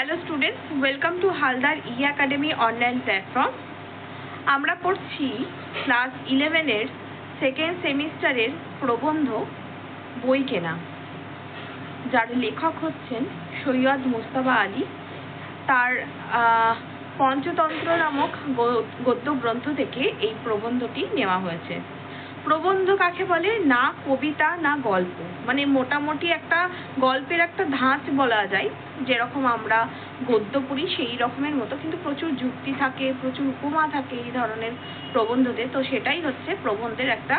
Hello students, welcome to Haldar academy online platform. আমরা পড়ছি class 11-এর second সেমিস্টারের প্রবন্ধ বই কেনা, যার লেখক হচ্ছেন সৈয়দ মুস্তাফা আলী। তার পঞ্চতন্ত্র নামক গদ্য গ্রন্থ থেকে এই প্রবন্ধটি নেওয়া হয়েছে। প্রবন্ধ কাকে বলে? না কবিতা না গল্প, মানে মোটামুটি একটা গল্পের একটা ধাঁচ বলা যায়। যেরকম আমরা গদ্য পড়ি সেই রকমের মতো, কিন্তু প্রচুর যুক্তি থাকে, প্রচুর উপমা থাকে এই ধরনের প্রবন্ধতে। তো সেটাই হচ্ছে প্রবন্ধের একটা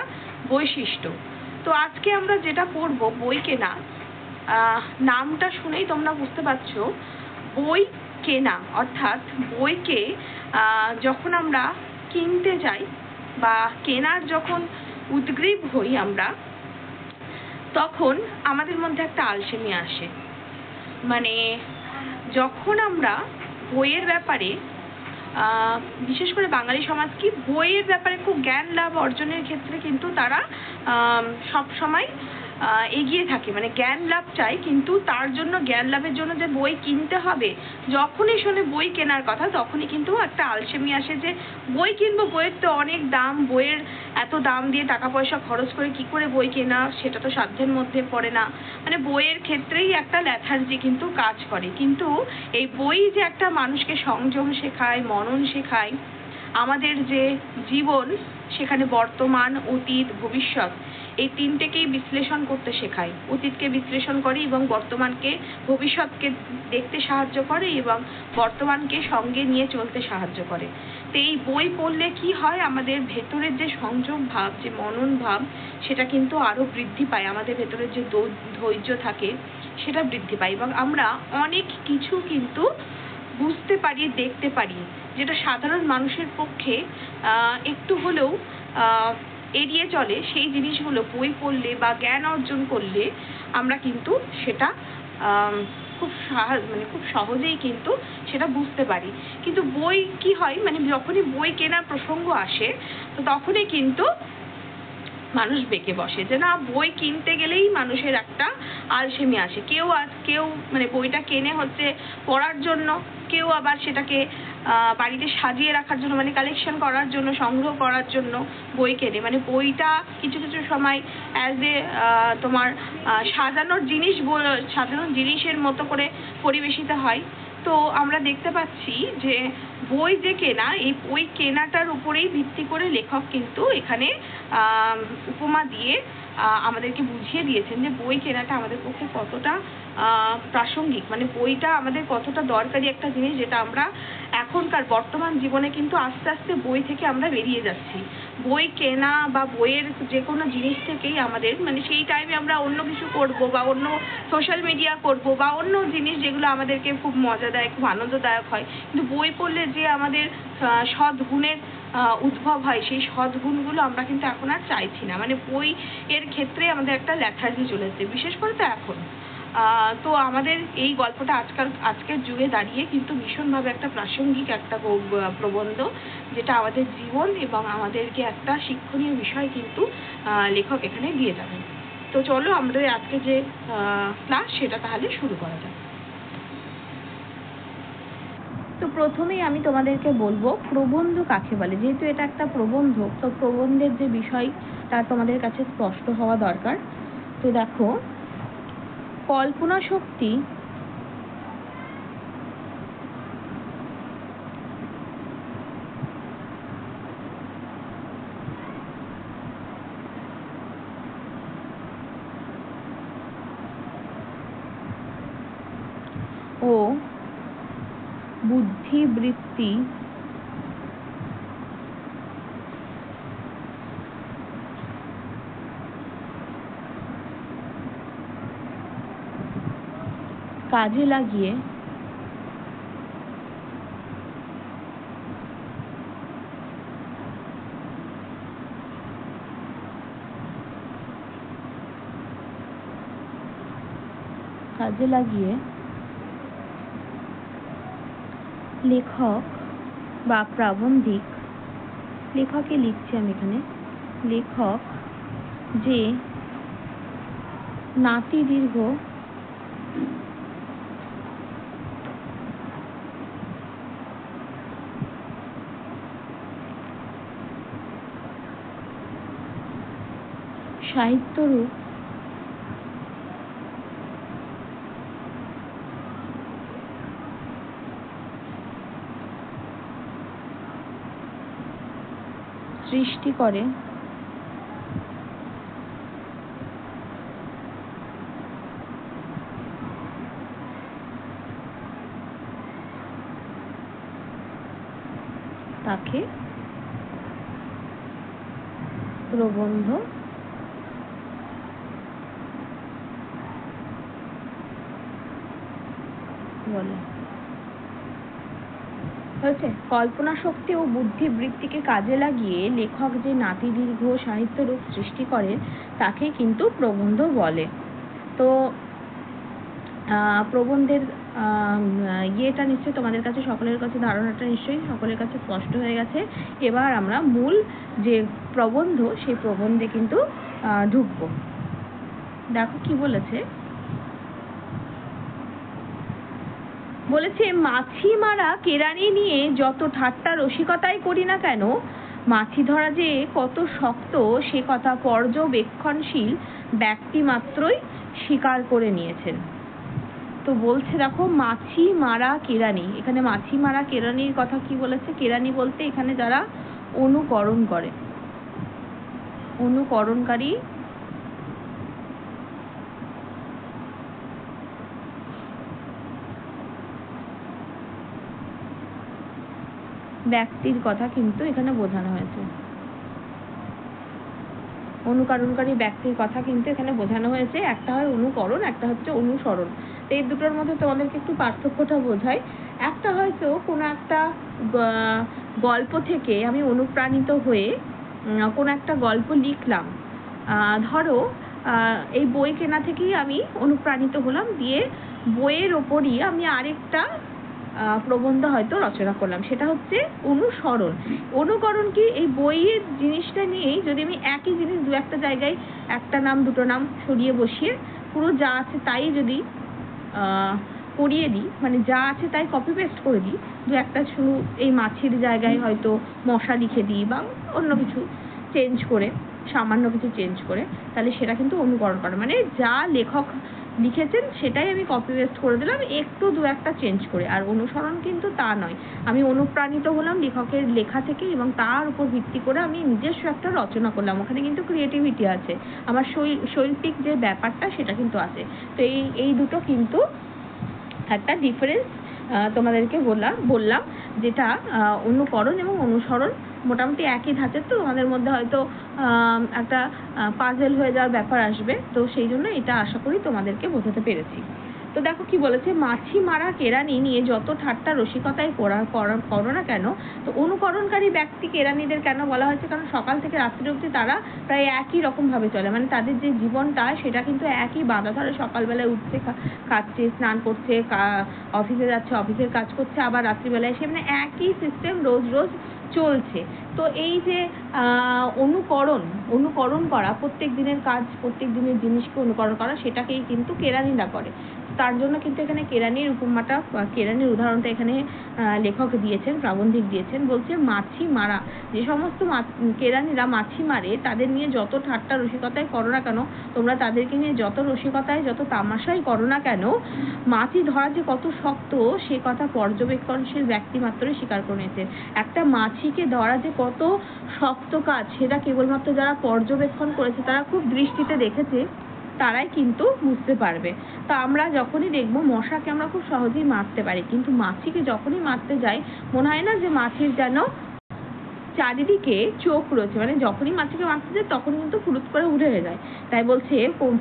বৈশিষ্ট্য। তো আজকে আমরা যেটা পড়বো বই কেনা, নামটা শুনেই তোমরা বুঝতে পারছো বই কেনা অর্থাৎ বইকে যখন আমরা কিনতে যাই বা কেনার যখন উদ্গ্রীব হই আমরা, তখন আমাদের মধ্যে একটা আলসেমি আসে। মানে যখন আমরা বইয়ের ব্যাপারে, বিশেষ করে বাঙালি সমাজ কি বইয়ের ব্যাপারে খুব জ্ঞান লাভ অর্জনের ক্ষেত্রে কিন্তু তারা সব সময় এগিয়ে থাকে, মানে জ্ঞান লাভ চাই, কিন্তু তার জন্য জ্ঞান লাভের জন্য যে বই কিনতে হবে, যখনই শোনে বই কেনার কথা তখনই কিন্তু একটা আলসেমি আসে যে বই কিনবো, বইয়ের তো অনেক দাম, বইয়ের এত দাম দিয়ে টাকা পয়সা খরচ করে কি করে বই কেনা, সেটা তো সাধ্যের মধ্যে পড়ে না। মানে বইয়ের ক্ষেত্রেই একটা ল্যাথার্জি কিন্তু কাজ করে। কিন্তু এই বই যে একটা মানুষকে সংযম শেখায়, মনন শেখায়, আমাদের যে জীবন সেখানে বর্তমান, অতীত, ভবিষ্যৎ এই তিনটেকেই বিশ্লেষণ করতে শেখায়। অতীতকে বিশ্লেষণ করে এবং বর্তমানকে, ভবিষ্যৎকে দেখতে সাহায্য করে এবং বর্তমানকে সঙ্গে নিয়ে চলতে সাহায্য করে। তো এই বই পড়লে কি হয়, আমাদের ভেতরের যে সংযম ভাব, যে মনন ভাব, সেটা কিন্তু আরো বৃদ্ধি পায়। আমাদের ভেতরের যে ধৈর্য থাকে সেটা বৃদ্ধি পায় এবং আমরা অনেক কিছু কিন্তু বুঝতে পারি, দেখতে পারি, যেটা সাধারণ মানুষের পক্ষে একটু হলেও এড়িয়ে চলে। সেই জিনিসগুলো বই পড়লে বা জ্ঞান অর্জন করলে আমরা কিন্তু সেটা খুব সহজেই কিন্তু সেটা বুঝতে পারি। কিন্তু বই কি হয়, মানে যখনই বই কেনার প্রসঙ্গ আসে তো তখনই কিন্তু মানুষ বেঁকে বসে যে না, বই কিনতে গেলেই মানুষের একটা আলসেমি আসে। কেউ মানে বইটা কেনে হচ্ছে পড়ার জন্য, কেউ আবার সেটাকে বাড়িতে সাজিয়ে রাখার জন্য, মানে কালেকশন করার জন্য, সংগ্রহ করার জন্য বই কেনে। মানে বইটা কিছু কিছু সময় অ্যাজ এ তোমার সাজানোর জিনিসের মতো করে পরিবেশিত হয়। তো আমরা দেখতে পাচ্ছি যে বই যে কেনা, এই বই কেনাটার উপরেই ভিত্তি করে লেখক কিন্তু এখানে উপমা দিয়ে আমাদেরকে বুঝিয়ে দিয়েছেন যে বই কেনাটা আমাদের পক্ষে কতটা প্রাসঙ্গিক, মানে বইটা আমাদের কতটা দরকারি একটা জিনিস, যেটা আমরা এখনকার বর্তমান জীবনে কিন্তু আস্তে আস্তে বই থেকে আমরা বেরিয়ে যাচ্ছি। বই কেনা বা বইয়ের যে কোনো জিনিস থেকেই আমাদের, মানে সেই টাইমে আমরা অন্য কিছু করব বা অন্য সোশ্যাল মিডিয়া করব বা অন্য জিনিস যেগুলো আমাদেরকে খুব মজা দেয়, খুব আনন্দদায়ক হয়, কিন্তু বই পড়লে যে আমাদের সদ্গুণের উদ্ভব হয়, সেই সদ্গুণগুলো আমরা কিন্তু এখন আর চাইছি না। মানে বই এর ক্ষেত্রে আমাদের একটা ল্যাথার্জি চলে এসেছে, বিশেষ করে তো এখন। তো আমাদের এই গল্পটা আজকের যুগে দাঁড়িয়ে কিন্তু ভীষণভাবে একটা প্রাসঙ্গিক একটা প্রবন্ধ, যেটা আমাদের জীবন এবং আমাদেরকে একটা শিক্ষণীয় বিষয় কিন্তু লেখক এখানে দিয়ে যাবেন। তো চলো আমাদের আজকে যে ক্লাস সেটা তাহলে শুরু করা যাক। তো প্রথমেই আমি তোমাদেরকে বলবো প্রবন্ধ কাকে বলে। যেহেতু এটা একটা প্রবন্ধ, তো প্রবন্ধের যে বিষয়টা তোমাদের কাছে স্পষ্ট হওয়া দরকার। তো দেখো, কল্পনা শক্তি ও বুদ্ধিবৃত্তি কাজে লাগিয়ে লেখক বা প্রাবন্ধিক, লেখকে লিখছি আমি এখানে, লেখক যে নাতি দীর্ঘ সাহিত্যরূপ সৃষ্টি করে তাকে প্রবন্ধ বলে। হয়েছে। কল্পনা শক্তি ও বুদ্ধিবৃত্তিকে কাজে লাগিয়ে লেখক যে নাতিদীর্ঘ সাহিত্যরূপ সৃষ্টি করেন তাকে কিন্তু প্রবন্ধ বলে। তো প্রবন্ধের ইয়েটা নিশ্চয়ই তোমাদের কাছে সকলের কাছে ধারণাটা নিশ্চয়ই সকলের কাছে স্পষ্ট হয়ে গেছে। এবার আমরা মূল যে প্রবন্ধ সেই প্রবন্ধে কিন্তু ঢুকবো। দেখো কি বলেছে, বলেছে মাছি মারা কেরানি নিয়ে যত ঠাট্টা রসিকতাই করি না কেন, মাছি ধরা যে কত শক্ত সে কথা পর্যবেক্ষণশীল ব্যক্তি মাত্রই স্বীকার করে নিয়েছেন। তো বলছে দেখো মাছি মারা কেরানি, এখানে মাছি মারা কেরানির কথা কি বলেছে? কেরানি বলতে এখানে যারা অনুকরণ করে, অনুকরণকারী ব্যক্তির কথা কিন্তু এখানে বোঝানো হয়েছে। অনুকরণকারী ব্যক্তির কথা কিন্তু এখানে বোঝানো হয়েছে। একটা হয় অনুকরণ, একটা হচ্ছে অনুসরণ। তো এই দুটোর মধ্যে তোমাদেরকে একটু পার্থক্যটা বোঝাই। একটা হয়তো কোনো একটা গল্প থেকে আমি অনুপ্রাণিত হয়ে কোনো একটা গল্প লিখলাম, ধরো এই বই কেনা থেকেই আমি অনুপ্রাণিত হলাম, দিয়ে বইয়ের ওপরই আমি আরেকটা প্রবন্ধ হয়তো রচনা করলাম, সেটা হচ্ছে অনুসরণ। অনুকরণ কি? এই বইয়ের জিনিসটা নিয়েই যদি আমি একই জিনিস দু একটা জায়গায় একটা নাম দুটো নাম সরিয়ে বসিয়ে পুরো যা আছে তাই যদি করিয়ে দিই, মানে যা আছে তাই কপি পেস্ট করে দিই, দু একটা শুধু এই মাছির জায়গায় হয়তো মশা লিখে দিই বা অন্য কিছু চেঞ্জ করে, সামান্য কিছু চেঞ্জ করে, তাহলে সেটা কিন্তু অনুকরণ করা। মানে যা লেখক লিখেছেন সেটাই আমি কপি পেস্ট করে দিলাম, একটু দু একটা চেঞ্জ করে। আর অনুসরণ কিন্তু তা নয়, আমি অনুপ্রাণিত হলাম লেখকের লেখা থেকে এবং তার উপর ভিত্তি করে আমি নিজস্ব একটা রচনা করলাম। ওখানে কিন্তু ক্রিয়েটিভিটি আছে, আমার শৈল্পিক যে ব্যাপারটা সেটা কিন্তু আছে। তো এই দুটো কিন্তু একটা ডিফারেন্স তোমাদেরকে বললাম, যেটা অনুকরণ এবং অনুসরণ মোটামুটি একই ধাঁচের। তো তোমাদের মধ্যে হয়তো একটা পাজেল হয়ে যাওয়ার ব্যাপার আসবে, তো সেই জন্য এটা আশা করি তোমাদেরকে বোঝাতে পেরেছি। তো দেখো কি বলেছে, মাছি মারা কেরানি নিয়ে যত ঠাট্টা রসিকতাই করো না কেন। তো অনুকরণকারী ব্যক্তি কেরানিদের কেন বলা হয়েছে? কারণ সকাল থেকে রাত্রি অবধি তারা প্রায় একই রকম ভাবে চলে, মানে তাদের যে জীবনটা সেটা কিন্তু একই বাঁধা ধরে। সকালবেলায় উঠছে, খাচ্ছে, স্নান করছে, অফিসে যাচ্ছে, অফিসের কাজ করছে, আবার রাত্রিবেলায় এসে, মানে একই সিস্টেম রোজ রোজ চলছে। তো এই যে অনুকরণ করা, প্রত্যেক দিনের কাজ, প্রত্যেক দিনের জিনিসকে অনুকরণ করা, সেটাকেই কিন্তু কেরানিরা করে। তার জন্য কিন্তু এখানে কেরানির উপমাটা, কেরানির উদাহরণটা এখানে লেখক দিয়েছেন, প্রাবন্ধিক দিয়েছেন। বলছে মাছি মারা, যে সমস্ত কেরানিরা মাছি মারে তাদের নিয়ে যত ঠাট্টা রসিকতাই করো না কেন, তোমরা তাদেরকে নিয়ে যত রসিকতায় যত তামাশাই করো না কেন, মাছি ধরা যে কত শক্ত সে কথা পর্যবেক্ষণশীল ব্যক্তি মাত্রই স্বীকার করে নিয়েছে। একটা মাছিকে ধরা যে কত শক্ত কাজ সেটা কেবলমাত্র যারা পর্যবেক্ষণ করেছে, তারা খুব দৃষ্টিতে দেখেছে, তারাই কিন্তু বুঝতে পারবে। তো আমরা যখনই দেখবো মশাকে আমরা খুব সহজেই মারতে পারি, কিন্তু মাছিকে যখনই মারতে যাই মনে হয় না যে মাছির যেন চারিদিকে চোখ রয়েছে, মানে যখনই মাছিকে মারতে যায় তখন কিন্তু ফুরুত করে উঠে যায়। তাই বলছে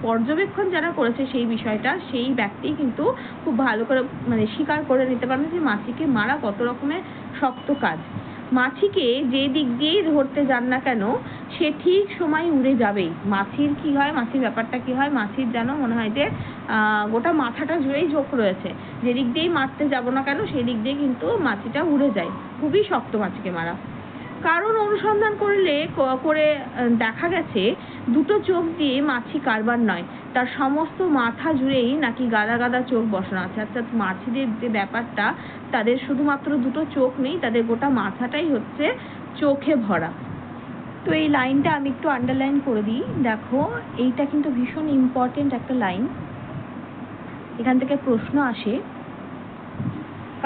পর্যবেক্ষণ যারা করেছে সেই বিষয়টা, সেই ব্যক্তি কিন্তু খুব ভালো করে মানে স্বীকার করে নিতে পারবে যে মাছিকে মারা কত রকমের শক্ত কাজ। মাছিকে যে দিক দিয়েই ধরতে যান না কেন সে ঠিক সময় উড়ে যাবেই। মাছির কি হয়, মাছির ব্যাপারটা কি হয়, মাছির যেন মনে হয় যে গোটা মাথাটা জুড়েই ঝোঁক রয়েছে, যে দিক দিয়েই মারতে যাব না কেন সেই দিক দিয়ে কিন্তু মাছিটা উড়ে যায়। খুবই শক্ত মাছিকে মারা। কারণ অনুসন্ধান করে দেখা গেছে দুটো চোখ দিয়ে মাছি কারবার নয়, তার সমস্ত মাথা জুড়েই নাকি গাদা গাদা চোখ বসানো আছে। অর্থাৎ মাছিদের যে ব্যাপারটা, তাদের শুধুমাত্র দুটো চোখ নেই, তাদের গোটা মাথাটাই হচ্ছে চোখে ভরা। তো এই লাইনটা আমি একটু আন্ডারলাইন করে দিই। দেখো, এইটা কিন্তু ভীষণ ইম্পর্টেন্ট একটা লাইন, এখান থেকে প্রশ্ন আসে।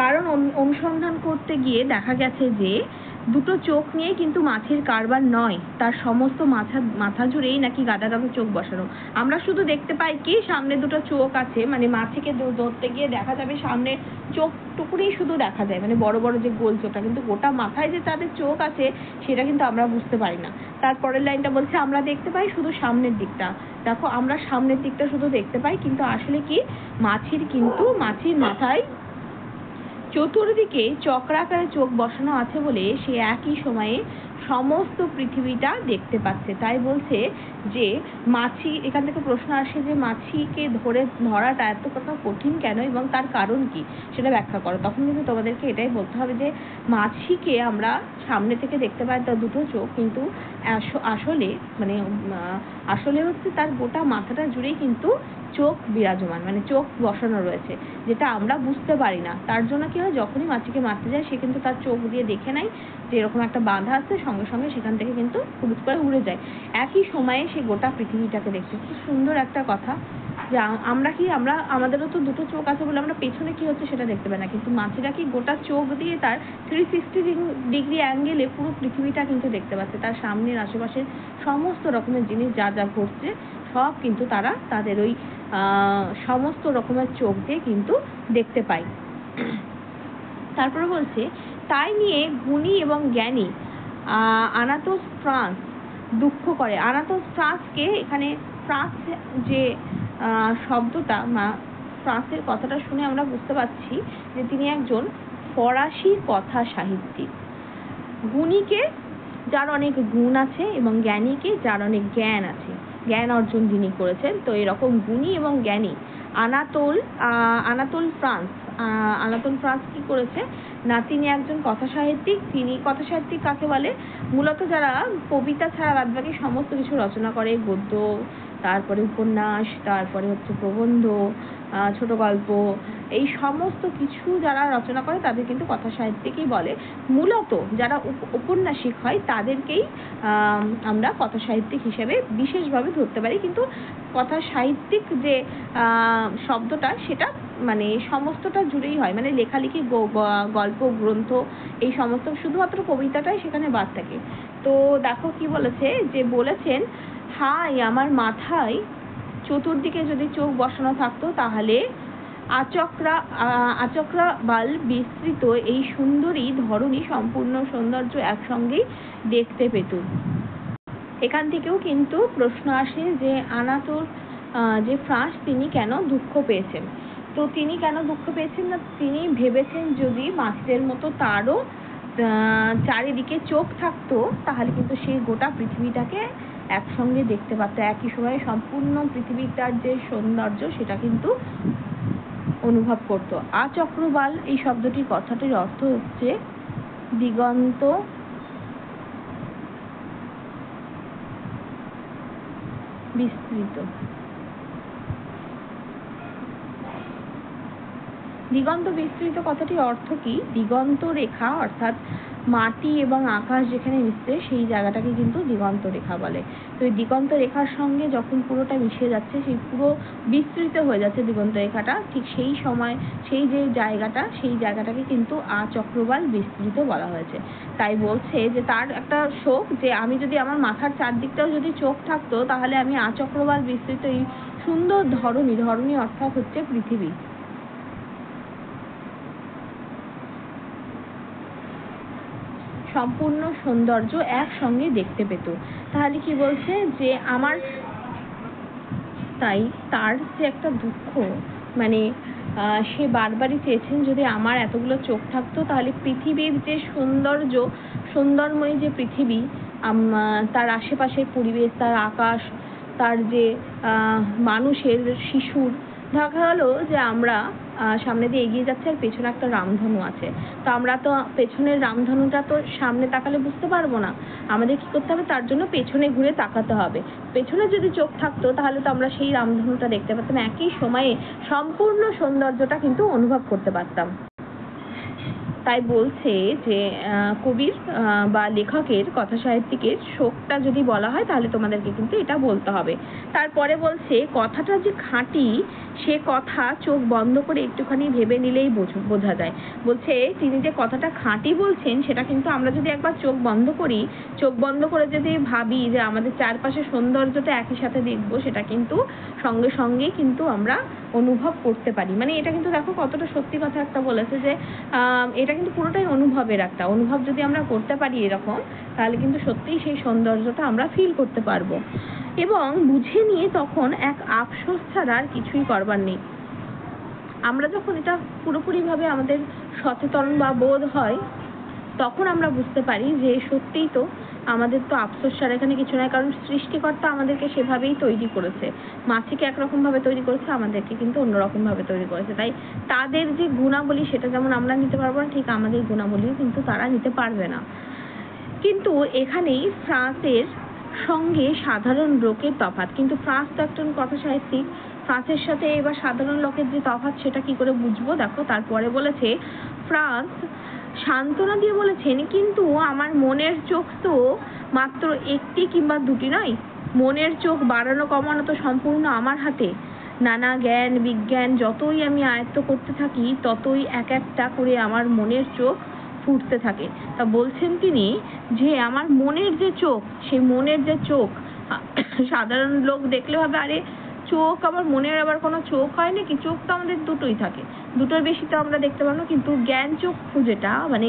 কারণ অনুসন্ধান করতে গিয়ে দেখা গেছে যে দুটো চোখ নিয়ে কিন্তু মাছির কারবার নয়, তার সমস্ত মাথা জুড়েই নাকি গাদা গাদা চোখ বসানো। আমরা শুধু দেখতে পাই কি সামনে দুটো চোখ আছে, মানে মাছিকে ধরতে গিয়ে দেখা যাবে সামনের চোখ টুকুরেই শুধু দেখা যায়, মানে বড় বড় যে গোল চোখটা, কিন্তু গোটা মাথায় যে তাদের চোখ আছে সেটা কিন্তু আমরা বুঝতে পারি না। তারপরের লাইনটা বলছে আমরা দেখতে পাই শুধু সামনের দিকটা। দেখো, আমরা সামনের দিকটা শুধু দেখতে পাই, কিন্তু আসলে কি মাছির মাথায় চতুর্দিকে চক্রাকারে চোখ বসানো আছে বলে সে একই সময়ে সমস্ত পৃথিবীটা দেখতে পাচ্ছে। তাই বলছে যে মাছি, এখান থেকে প্রশ্ন আসে যে মাছিকে ধরাটা এত কথা কঠিন কেন এবং তার কারণ কি সেটা ব্যাখ্যা করো। তখন কিন্তু তোমাদেরকে এটাই বলতে হবে যে মাছিকে আমরা সামনে থেকে দেখতে পাই তার দুটো চোখ, কিন্তু আসলে হচ্ছে তার গোটা মাথাটা জুড়েই কিন্তু চোখ বিরাজমান, মানে চোখ বসানো রয়েছে, যেটা আমরা বুঝতে পারি না। তার জন্য কি হয়, যখনই মাছিকে মারতে যায় সে কিন্তু তার চোখ দিয়ে দেখে নেয় যে এরকম একটা বাধা আছে, সঙ্গে সঙ্গে সেখান থেকে কিন্তু হুড়ুট করে উড়ে যায়। একই সময়ে সে গোটা পৃথিবীটাকে দেখছে। কি সুন্দর একটা কথা যে আমাদেরও তো দুটো চোখ আছে বলে আমরা পেছনে কি হচ্ছে সেটা দেখতে পাই না, কিন্তু মাছিরা কি গোটা চোখ দিয়ে তার 360 ডিগ্রি অ্যাঙ্গেলে পুরো পৃথিবীটা কিন্তু দেখতে পাচ্ছে। তার সামনের আশেপাশের সমস্ত রকমের জিনিস যা যা ঘটছে সব কিন্তু তারা তাদের ওই সমস্ত রকমের চোখ দিয়ে কিন্তু দেখতে পায়। তারপরে বলছে, তাই নিয়ে গুণী এবং জ্ঞানী আনাতোস ফ্রান্স দুঃখ করে। আনাতোস ফ্রান্সকে, এখানে ফ্রান্স যে শব্দটা, ফ্রান্সের কথাটা শুনে আমরা বুঝতে পারছি যে তিনি একজন ফরাসি কথা সাহিত্যিক। গুণীকে যার অনেক গুণ আছে এবং জ্ঞানীকে যার অনেক জ্ঞান আছে, জ্ঞান অর্জন যিনি করেছেন। তো এরকম গুণী এবং জ্ঞানী আনাতোল ফ্রান্স কি করেছে না, তিনি একজন কথা সাহিত্যিক। তিনি কথা সাহিত্যিক কাকে বলে? মূলত যারা কবিতা ছাড়া বাদবাকি সমস্ত কিছু রচনা করে, গদ্য, তারপরে উপন্যাস, তারপরে হচ্ছে প্রবন্ধ, ছোট গল্প, এই সমস্ত কিছু যারা রচনা করে তাদের কিন্তু কথা সাহিত্যিকই বলে। মূলত যারা ঔপন্যাসিক হয় তাদেরকেই আমরা কথা সাহিত্যিক হিসেবে বিশেষভাবে ধরতে পারি, কিন্তু কথা সাহিত্যিক যে শব্দটা সেটা মানে সমস্তটা জুড়েই হয়, মানে লেখালেখি, গল্প, গ্রন্থ, এই সমস্ত, শুধুমাত্র কবিতাটাই সেখানে বাদ থাকে। তো দেখো কি বলেছে, যে বলেছেন, হাই আমার মাথায় চতুর্দিকে যদি চোখ বসানো থাকতো তাহলে আচক্রা বাল বিস্তৃত এই সুন্দরী ধরনী সম্পূর্ণ সৌন্দর্য একসঙ্গেই দেখতে পেত। এখান থেকেও কিন্তু প্রশ্ন আসে যে আনাতোর যে ফ্রান্স তিনি কেন দুঃখ পেয়েছেন। তো তিনি কেন দুঃখ পেয়েছেন না, তিনি ভেবেছেন যদি মাছিদের মতো তারও চারিদিকে চোখ থাকতো তাহলে কিন্তু সেই গোটা পৃথিবীটাকে একসঙ্গে দেখতে পারতো, একই সময়ে সম্পূর্ণ পৃথিবীটার যে সৌন্দর্য সেটা কিন্তু অনুভব করতো। আচক্রবাল এই শব্দটির কথাটির অর্থ হচ্ছে দিগন্ত বিস্তৃত। দিগন্ত বিস্তৃত কথাটির অর্থ কি? দিগন্ত রেখা, অর্থাৎ মাটি এবং আকাশ যেখানে মিশছে সেই জায়গাটাকে কিন্তু দিগন্ত রেখা বলে। তো এই দিগন্ত রেখার সঙ্গে যখন পুরোটা মিশে যাচ্ছে, সেই পুরো বিস্তৃত হয়ে যাচ্ছে দিগন্ত রেখাটা, ঠিক সেই সময় সেই যে জায়গাটা, সেই জায়গাটাকে কিন্তু আচক্রবাল বিস্তৃত বলা হয়েছে। তাই বলছে যে তার একটা শোক, যে আমি যদি আমার মাথার চারদিকটাও যদি চোখ থাকতো তাহলে আমি আচক্রবাল বিস্তৃত এই সুন্দর ধরনী অর্থাৎ হচ্ছে পৃথিবী, সম্পূর্ণ সৌন্দর্য একসঙ্গে দেখতে পেত। তাহলে কি বলছে যে আমার, তাই তার যে একটা দুঃখ, মানে সে বারবারই চেয়েছেন যদি আমার এতগুলো চোখ থাকতো তাহলে পৃথিবীর যে সুন্দরময়ী যে পৃথিবী, তার আশেপাশের পরিবেশ, তার আকাশ, তার যে মানুষের, শিশুর, দেখা গেলো যে আমরা সামনে দিয়ে এগিয়ে যাচ্ছে আর পেছনে একটা রামধনু আছে, তো আমরা তো পেছনের রামধনুটা তো সামনে তাকালে বুঝতে পারবো না, আমাদের কি করতে হবে, তার জন্য পেছনে ঘুরে তাকাতে হবে। পেছনে যদি চোখ থাকতো তাহলে তো আমরা সেই রামধনুটা দেখতে পারতাম, একই সময়ে সম্পূর্ণ সৌন্দর্যটা কিন্তু অনুভব করতে পারতাম। তাই বলছে যে কবির বা লেখকের কথা সাহিত্যিকের শোকটা যদি বলা হয় তাহলে তোমাদেরকে কিন্তু এটা বলতে হবে। তারপরে বলছে কথাটা যে খাঁটি সে কথা চোখ বন্ধ করে একটুখানি ভেবে নিলেই বোঝা যায়। বলছে তিনি যে কথাটা খাঁটি বলছেন সেটা কিন্তু আমরা যদি একবার চোখ বন্ধ করি, চোখ বন্ধ করে যদি ভাবি যে আমাদের চারপাশে সৌন্দর্যটা একই সাথে দেখবো, সেটা কিন্তু সঙ্গে সঙ্গে কিন্তু আমরা অনুভব করতে পারি। মানে এটা কিন্তু দেখো কতটা সত্যি কথা একটা বলেছে যে এটা কিন্তু পুরোটাই অনুভবের একটা অনুভব যদি আমরা করতে পারি এরকম, তাহলে কিন্তু সত্যিই সেই সৌন্দর্যটা আমরা ফিল করতে পারবো। এবং বুঝে নিয়ে তখন এক আফসোস ছাড়া আর কিছুই করবার নেই। আমরা যখন এটা পুরোপুরিভাবে আমাদের সচেতন বা বোধ হয় তখন আমরা বুঝতে পারি যে সত্যিই তো আমাদের তো আফসোস ছাড়া এখানে কিছু নয়, কারণ সৃষ্টিকর্তা আমাদেরকে সেভাবেই তৈরি করেছে। মাছিকে একরকম ভাবে তৈরি করেছে, আমাদেরকে কিন্তু অন্যরকম ভাবে তৈরি করেছে। তাই তাদের যে গুণাবলী সেটা যেমন আমরা নিতে পারবো না, ঠিক আমাদের গুণাবলীও কিন্তু তারা নিতে পারবে না। কিন্তু এখানেই ফ্রান্সের সঙ্গে সাধারণ লোকের তফাৎ, কিন্তু ফ্রান্স তো একজন কথা সাহিত্যিক, ফ্রান্সের সাথে এবার সাধারণ লোকের যে তফাৎ সেটা কি করে বুঝবো? দেখো তারপরে বলেছে ফ্রান্স সান্ত্বনা দিয়ে বলেছেন, কিন্তু আমার মনের চোখ তো মাত্র একটি কিংবা দুটি নয়, মনের চোখ বাড়ানো কমানো তো সম্পূর্ণ আমার হাতে। নানা জ্ঞান বিজ্ঞান যতই আমি আয়ত্ত করতে থাকি ততই এক একটা করে আমার মনের চোখ ফুটতে থাকে। তা বলছেন তিনি যে আমার মনের যে চোখ, সেই মনের যে চোখ সাধারণ লোক দেখলে ভাবে আরে চোখ আবার মনের আবার কোনো চোখ হয় নাকি? চোখ তো আমাদের দুটোই থাকে, দুটোর বেশি তো আমরা দেখতে পাবো না। কিন্তু জ্ঞান চক্ষু যেটা মানে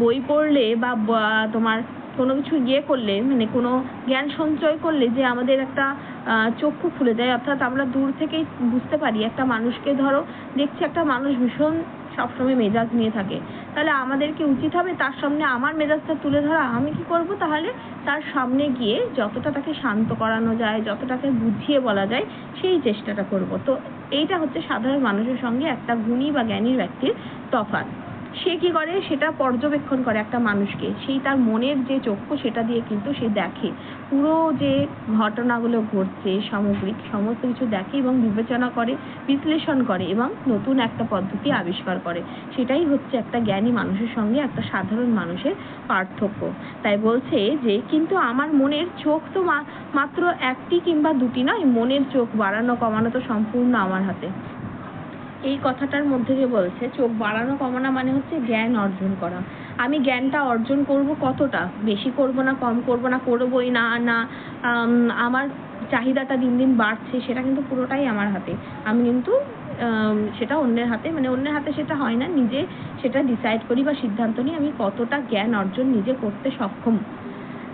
বই পড়লে বা তোমার কোনো কিছু করলে মানে কোনো জ্ঞান সঞ্চয় করলে যে আমাদের একটা চক্ষু খুলে যায়, অর্থাৎ আমরা দূর থেকেই বুঝতে পারি একটা মানুষকে, ধরো দেখছি একটা মানুষ ভীষণ সবসময় মেজাজ নিয়ে থাকে, তাহলে আমাদের কি উচিত হবে তার সামনে আমার মেজাজটা তুলে ধরা? আমি কি করব তাহলে তার সামনে গিয়ে যতটা তাকে শান্ত করানো যায়, যতটাকে বুঝিয়ে বলা যায় সেই চেষ্টাটা করব। তো এইটা হচ্ছে সাধারণ মানুষের সঙ্গে একটা গুণী বা জ্ঞানী ব্যক্তির তফাৎ। সে কি করে সেটা পর্যবেক্ষণ করে একটা মানুষকে, সেই তার মনের যে চক্ষু সেটা দিয়ে কিন্তু সে দেখে পুরো যে ঘটনাগুলো ঘটছে সামগ্রিক সমস্ত কিছু দেখে এবং বিবেচনা করে, বিশ্লেষণ করে এবং নতুন একটা পদ্ধতি আবিষ্কার করে। সেটাই হচ্ছে একটা জ্ঞানী মানুষের সঙ্গে একটা সাধারণ মানুষের পার্থক্য। তাই বলছে যে কিন্তু আমার মনের চোখ তো মাত্র একটি কিংবা দুটি নয়, মনের চোখ বাড়ানো কমানো তো সম্পূর্ণ আমার হাতে। এই কথাটার মধ্যে যে বলছে চোখ বাড়ানো কমানো মানে হচ্ছে জ্ঞান অর্জন করা। আমি জ্ঞানটা অর্জন করব কতটা, বেশি করব না কম করব না করবই না না আমার চাহিদাটা দিন দিন বাড়ছে, সেটা কিন্তু পুরোটাই আমার হাতে। আমি কিন্তু সেটা অন্যের হাতে, মানে অন্যের হাতে সেটা হয় না, নিজে সেটা ডিসাইড করি বা সিদ্ধান্ত নিই আমি কতটা জ্ঞান অর্জন নিজে করতে সক্ষম।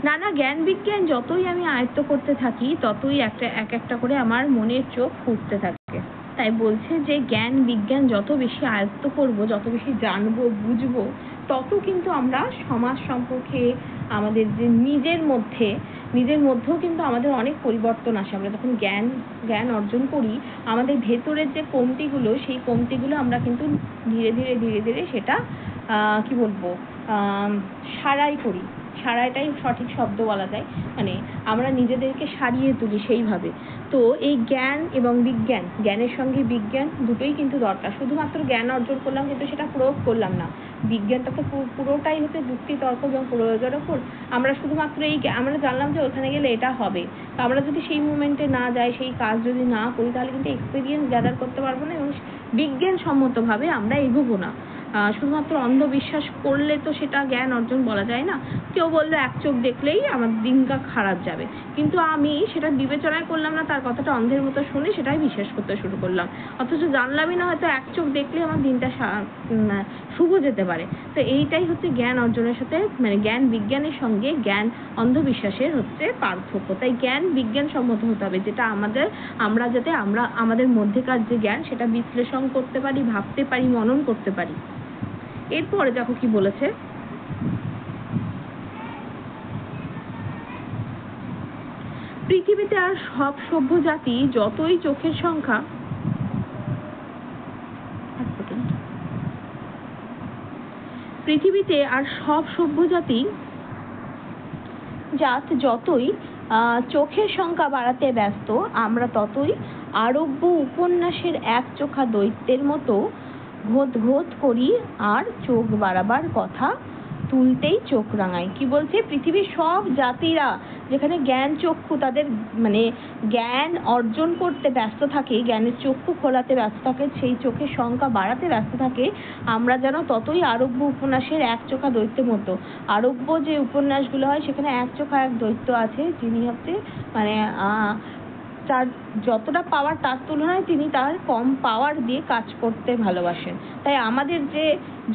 নানা জ্ঞান বিজ্ঞান যতই আমি আয়ত্ত করতে থাকি ততই এক একটা করে আমার মনের চোখ ফুটতে থাকে। তাই বলছে যে জ্ঞান বিজ্ঞান যত বেশি আয়ত্ত করব, যত বেশি জানবো বুঝবো, তত কিন্তু আমরা সমাজ সম্পর্কে আমাদের যে নিজের মধ্যেও কিন্তু আমাদের অনেক পরিবর্তন আসে। আমরা যখন জ্ঞান অর্জন করি আমাদের ভেতরের যে কমতিগুলো, সেই কমতিগুলো আমরা কিন্তু ধীরে ধীরে সেটা কি বলবো সারাইটাই সঠিক শব্দ বলা যায়, মানে আমরা নিজেদেরকে সারিয়ে তুলি সেইভাবে। তো এই জ্ঞান এবং বিজ্ঞান, জ্ঞানের সঙ্গে বিজ্ঞান দুটোই কিন্তু দরকার। শুধুমাত্র জ্ঞান অর্জন করলাম কিন্তু সেটা প্রয়োগ করলাম না, বিজ্ঞানটা তো পুরোটাই হচ্ছে যুক্তি তর্ক এবং প্রয়োগের ওপর। আমরা শুধুমাত্র আমরা জানলাম যে ওখানে গেলে এটা হবে, তো আমরা যদি সেই মুমেন্টে না যাই, সেই কাজ যদি না করি, তাহলে কিন্তু এক্সপিরিয়েন্স গ্যাদার করতে পারবো না এবং বিজ্ঞানসম্মতভাবে আমরা এগোবো না। শুধুমাত্র অন্ধবিশ্বাস করলে তো সেটা জ্ঞান অর্জন বলা যায় না। কেউ বললো এক চোখ দেখলেই আমার দিনটা খারাপ যাবে, কিন্তু আমি সেটা বিবেচনায় করলাম না, তার কথাটা অন্ধের মতো শুনে সেটাই বিশ্বাস করতে শুরু করলাম, অথচ জানলামই না হয়তো এক চোখ দেখলে আমার দিনটা শুভ যেতে পারে। তো এইটাই হচ্ছে জ্ঞান অর্জনের সাথে মানে জ্ঞান বিজ্ঞানের সঙ্গে জ্ঞান অন্ধবিশ্বাসের হচ্ছে পার্থক্য। তাই জ্ঞান বিজ্ঞান সম্মত হতে হবে, যেটা আমরা যাতে আমাদের মধ্যেকার যে জ্ঞান সেটা বিশ্লেষণ করতে পারি, ভাবতে পারি, মনন করতে পারি। এরপরে দেখো কি বলেছে, পৃথিবীতে আর সব সভ্য জাতি যতই চোখের সংখ্যা পৃথিবীতে আর সব সভ্য জাত যতই চোখের সংখ্যা বাড়াতে ব্যস্ত, আমরা ততই আরব্য উপন্যাসের এক চোখা দৈত্যের মতো ঘোত ঘোত করি আর চোখ বাড়াবার কথা তুলতেই চোখ রাঙাই। কি বলছে? পৃথিবীর সব জাতিরা যেখানে জ্ঞান চক্ষু তাদের মানে জ্ঞান অর্জন করতে ব্যস্ত থাকে, জ্ঞানের চক্ষু খোলাতে ব্যস্ত থাকে, সেই চোখের সংখ্যা বাড়াতে ব্যস্ত থাকে, আমরা যেন ততই আরব্য উপন্যাসের এক চোখা দৈত্যের মতো। আরব্য যে উপন্যাসগুলো হয় সেখানে এক চোখা এক দৈত্য আছে, যিনি হচ্ছে মানে তার যতটা পাওয়ার তার তুলনায় তিনি তার কম পাওয়ার দিয়ে কাজ করতে ভালোবাসেন। তাই আমাদের যে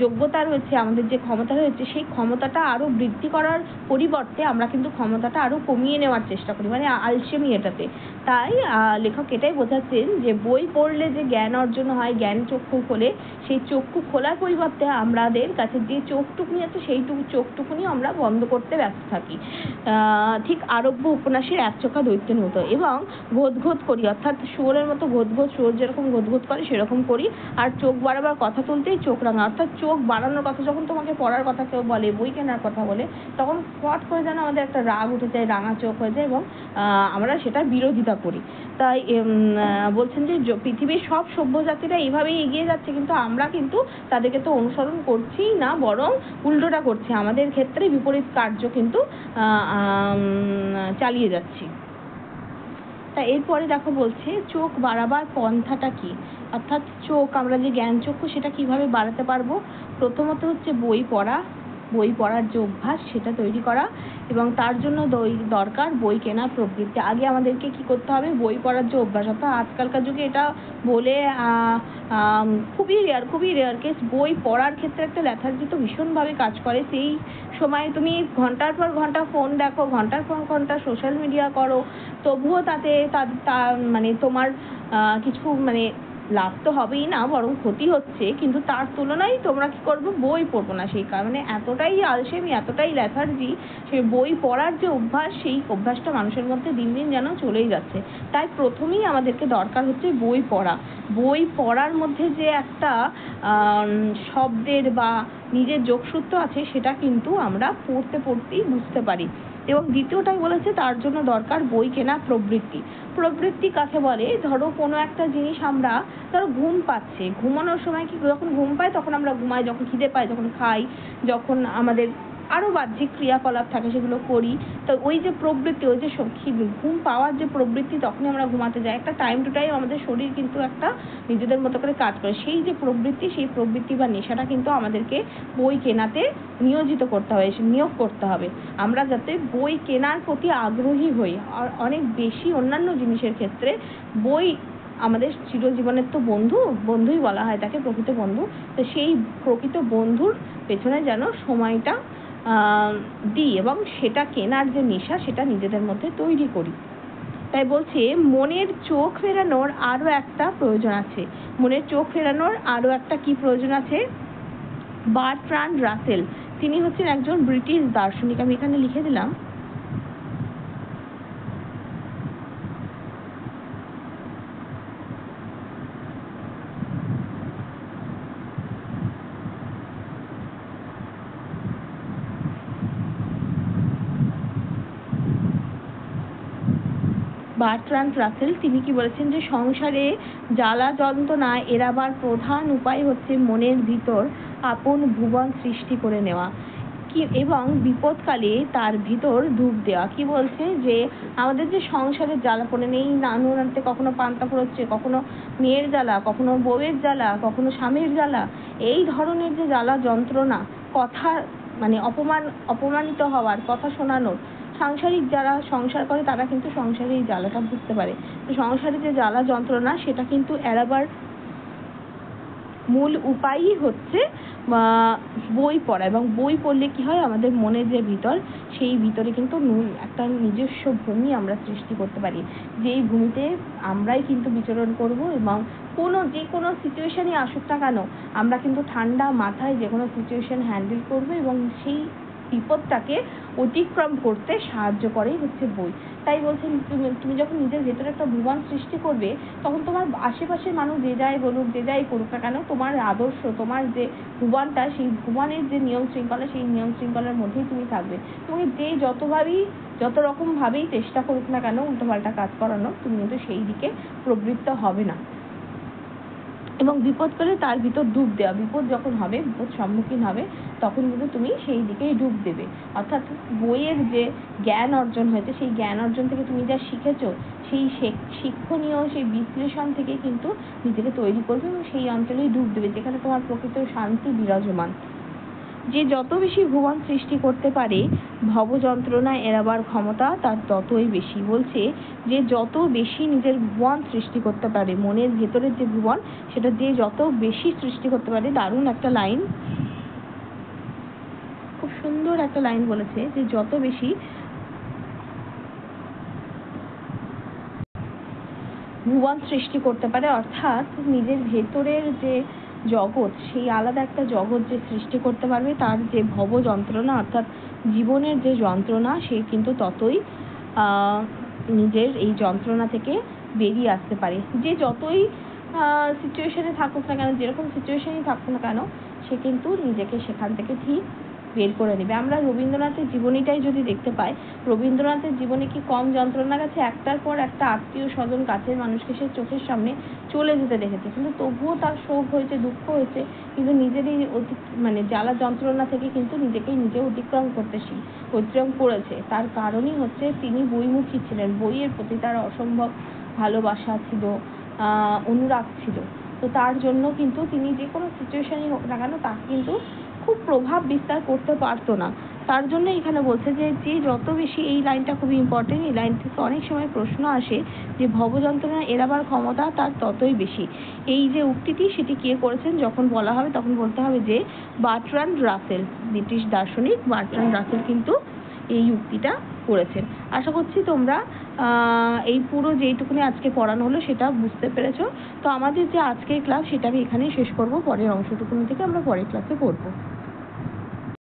যোগ্যতা রয়েছে, আমাদের যে ক্ষমতা রয়েছে, সেই ক্ষমতাটা আরো বৃদ্ধি করার পরিবর্তে আমরা কিন্তু ক্ষমতাটা আরো কমিয়ে নেওয়ার চেষ্টা করি, মানে আলসেমি এটাতে। তাই লেখক এটাই বোঝাচ্ছেন যে বই পড়লে যে জ্ঞান অর্জন হয়, জ্ঞান চক্ষু খোলে, সেই চক্ষু খোলার পরিবর্তে আমাদের কাছে যে চোখটুকুনি আছে সেইটুকু চোখটুকুনি আমরা বন্ধ করতে ব্যস্ত থাকি, ঠিক আরব্য উপন্যাসের এক চোখা দৈত্যের মতো। এবং ঘোত ঘোত করি, অর্থাৎ শুয়োরের মতো ঘোত ঘোত, শুয়োর যেরকম ঘোত ঘোত করে সেরকম করি, আর চোখ বাড়াবার কথা তুলতেই চোখ রাঙা। অর্থাৎ চোখ বাড়ানোর কথা যখন তোমাকে পড়ার কথা কেউ বলে, বই কেনার কথা বলে, তখন ফট করে যেন আমাদের একটা রাগ উঠে যায়, রাঙা চোখ হয়ে যায় এবং আমরা সেটা বিরোধিতা করি। তাই বলছেন যে পৃথিবীর সব সভ্য জাতিরা এইভাবেই এগিয়ে যাচ্ছে, কিন্তু আমরা কিন্তু তাদেরকে তো অনুসরণ করছিই না, বরং উল্টোটা করছি, আমাদের ক্ষেত্রে বিপরীত কার্য কিন্তু চালিয়ে যাচ্ছি। তা এরপরে দেখো বলছে চোখ বাড়াবার পন্থাটা কি, অর্থাৎ চোখ, আমরা যে জ্ঞান চক্ষু সেটা কিভাবে বাড়াতে পারবো। প্রথমত হচ্ছে বই পড়া, বই পড়ার যে অভ্যাস সেটা তৈরি করা, এবং তার জন্য দরকার বই কেনার প্রবৃত্তি। আগে আমাদেরকে কি করতে হবে? বই পড়ার যে অভ্যাস, অর্থাৎ আজকালকার যুগে এটা বলে খুবই রেয়ার কেস, বই পড়ার ক্ষেত্রে একটা ল্যাথার্জি তো ভীষণভাবে কাজ করে। সেই সময় তুমি ঘন্টার পর ঘন্টা ফোন দেখো, ঘন্টার পর ঘন্টা সোশ্যাল মিডিয়া করো, তবুও তাতে মানে তোমার কিছু মানে লাভ তো হবেই না, বরং ক্ষতি হচ্ছে। কিন্তু তার তুলনায় তোমরা কি করবে? বই পড়বো না। সেই কারণে এতটাই আলসেমি, এতটাই ল্যাথার্জি, সেই বই পড়ার যে অভ্যাস, সেই অভ্যাসটা মানুষের মধ্যে দিন দিন যেন চলেই যাচ্ছে। তাই প্রথমেই আমাদেরকে দরকার হচ্ছে বই পড়া। বই পড়ার মধ্যে যে একটা শব্দের বা নিজের যোগসূত্র আছে, সেটা কিন্তু আমরা পড়তে পড়তেই বুঝতে পারি। এবং দ্বিতীয়টাই বলেছে তার জন্য দরকার বই কেনা প্রবৃত্তি। প্রবৃত্তি কাকে বলে? ধরো কোনো একটা জিনিস আমরা, ধরো ঘুম পাচ্ছে, ঘুমানোর সময় কি, যখন ঘুম পাই তখন আমরা ঘুমাই, যখন খিদে পাই তখন খাই, যখন আমাদের আরো বাহ্যিক ক্রিয়াকলাপ থাকে সেগুলো করি। তো ওই যে প্রবৃত্তি, ওই যে ঘুম পাওয়ার যে প্রবৃত্তি, তখনই আমরা ঘুমাতে যাই। একটা টাইম টু টাইম আমাদের শরীর কিন্তু একটা নিজেদের মতো করে কাজ করে। সেই যে প্রবৃত্তি, সেই প্রবৃত্তি বা নেশাটা কিন্তু আমাদেরকে বই কেনাতে নিয়োগ করতে হবে। আমরা যাতে বই কেনার প্রতি আগ্রহী হই। আর অনেক বেশি অন্যান্য জিনিসের ক্ষেত্রে বই আমাদের চিরজীবনের তো বন্ধুই বলা হয় তাকে, প্রকৃত বন্ধু। তো সেই প্রকৃত বন্ধুর পেছনে যেন সময়টা দিই এবং সেটা কেনার যে নেশা সেটা নিজেদের মধ্যে তৈরি করি। তাই বলছে মনের চোখ ফেরানোর আরো একটা প্রয়োজন আছে। মনের চোখ ফেরানোর আরো একটা কি প্রয়োজন আছে? বার্ট্রান্ড রাসেল, তিনি হচ্ছেন একজন ব্রিটিশ দার্শনিক। আমি এখানে লিখে দিলাম। বার্ট্রান্ড রাসেল, তিনি কি বলেছেন যে সংসারে জ্বালা যন্ত্রণা এড়াবার প্রধান উপায় হচ্ছে মনের ভিতর আপন ভুবন সৃষ্টি করে নেওয়া এবং বিপদকালে তার ভিতর ডুব দেওয়া। কি বলছে? যে আমাদের যে সংসারের জ্বালা পড়ে নেই, নানুরাতে কখনো পান্তা ফুরোচ্ছে, কখনো মেয়ের জ্বালা, কখনো বউয়ের জ্বালা, কখনো স্বামীর জ্বালা, এই ধরনের যে জ্বালা যন্ত্রণা, কথা মানে অপমানিত হওয়ার, কথা শোনানোর, সাংসারিক যারা সংসার করে তারা কিন্তু সংসারে এই জ্বালাটা বুঝতে পারে। তো সংসারে যে জ্বালা যন্ত্রণা সেটা কিন্তু এড়াবার মূল উপায়ই হচ্ছে বই পড়া। এবং বই পড়লে কি হয়? আমাদের মনের যে ভিতর, সেই ভিতরে কিন্তু একটা নিজস্ব ভূমি আমরা সৃষ্টি করতে পারি, যেই ভূমিতে আমরাই কিন্তু বিচরণ করব এবং যে কোনো সিচুয়েশনই আসুক না কেন, আমরা কিন্তু ঠান্ডা মাথায় যে কোনো সিচুয়েশন হ্যান্ডেল করব এবং সেই বিপদটাকে অতিক্রম করতে সাহায্য করেই হচ্ছে বই। তাই বলছেন তুমি যখন নিজের ভেতরে একটা ভুবন সৃষ্টি করবে, তখন তোমার আশেপাশের মানুষ যে যাই বলুক, যে যাই করুক না কেন, তোমার আদর্শ, তোমার যে ভুবনটা, সেই ভুবনের যে নিয়ম শৃঙ্খলা, সেই নিয়ম শৃঙ্খলার মধ্যেই তুমি থাকবে। তুমি যে যত রকম ভাবেই চেষ্টা করুক না কেন উল্টোপাল্টা কাজ করানো, তুমি কিন্তু সেই দিকে প্রবৃত্ত হবে না। এবং বিপদ পেলে তার ভিতর ডুব দেওয়া। বিপদ যখন হবে, বিপদ সম্মুখীন হবে, তখন কিন্তু তুমি সেই দিকেই ডুব দেবে। অর্থাৎ বইয়ের যে জ্ঞান অর্জন হয়েছে, সেই জ্ঞান অর্জন থেকে তুমি যা শিখেছো, সেই শিক্ষণীয় সেই বিশ্লেষণ থেকে কিন্তু নিজেকে তৈরি করবে এবং সেই অঞ্চলেই ডুব দেবে যেখানে তোমার প্রকৃত শান্তি বিরাজমান। যে যত বেশি ভুবন সৃষ্টি করতে পারে, ভব যন্ত্রণা এড়াবার ক্ষমতা তার ততই বেশি। বলছে যে যত বেশি নিজের ভুবন সৃষ্টি করতে পারে, মনের ভেতরের যে ভুবন, সেটা যে যত বেশি সৃষ্টি করতে পারে। দারুণ একটা লাইন, খুব সুন্দর একটা লাইন বলেছে যে যত বেশি ভুবন সৃষ্টি করতে পারে, অর্থাৎ নিজের ভেতরের যে জগৎ, সেই আলাদা একটা জগৎ যে সৃষ্টি করতে পারবে, তার যে ভব যন্ত্রণা অর্থাৎ জীবনের যে যন্ত্রণা, সে কিন্তু ততই নিজের এই যন্ত্রণা থেকে বেরিয়ে আসতে পারে। যে যতই সিচুয়েশনে থাকুক না কেন, যেরকম সিচুয়েশনেই থাকুক না কেন, সে কিন্তু নিজেকে সেখান থেকে ঠিক বের করে নেবে। আমরা রবীন্দ্রনাথের জীবনীটাই যদি দেখতে পাই, রবীন্দ্রনাথের জীবনে কি কম যন্ত্রণা গেছে? একটার পর একটা আত্মীয় স্বজন, কাছের মানুষকে সে চোখের সামনে চলে যেতে দেখেছে, কিন্তু তবুও তার শোক হয়েছে, দুঃখ হয়েছে, কিন্তু নিজেরই জ্বালা যন্ত্রণা থেকে কিন্তু নিজেকেই নিজে অতিক্রম করেছে। তার কারণই হচ্ছে তিনি বইমুখী ছিলেন, বইয়ের প্রতি তার অসম্ভব ভালোবাসা ছিল, অনুরাগ ছিল। তো তার জন্য কিন্তু তিনি যে কোনো সিচুয়েশনই হোক না কেন, তাকে কিন্তু খুব প্রভাব বিস্তার করতে পারতো না। তার জন্য এখানে বলছে যে যত বেশি, এই লাইনটা খুবই ইম্পর্টেন্ট, এই লাইন থেকে অনেক সময় প্রশ্ন আসে যে ভবযন্ত্রণা এড়াবার ক্ষমতা তার ততই বেশি। এই যে উক্তিটি, সেটি কে করেছেন যখন বলা হবে, তখন বলতে হবে যে বার্ট্রান্ড রাসেল, ব্রিটিশ দার্শনিক বার্ট্রান্ড রাসেল কিন্তু এই উক্তিটা করেছেন। আশা করছি তোমরা এই পুরো যেইটুকুনি আজকে পড়ানো হলো সেটা বুঝতে পেরেছো। তো আমাদের যে আজকের ক্লাস, সেটা আমি এখানেই শেষ করব। পরের অংশটুকুনি থেকে আমরা পরের ক্লাসে পড়বো।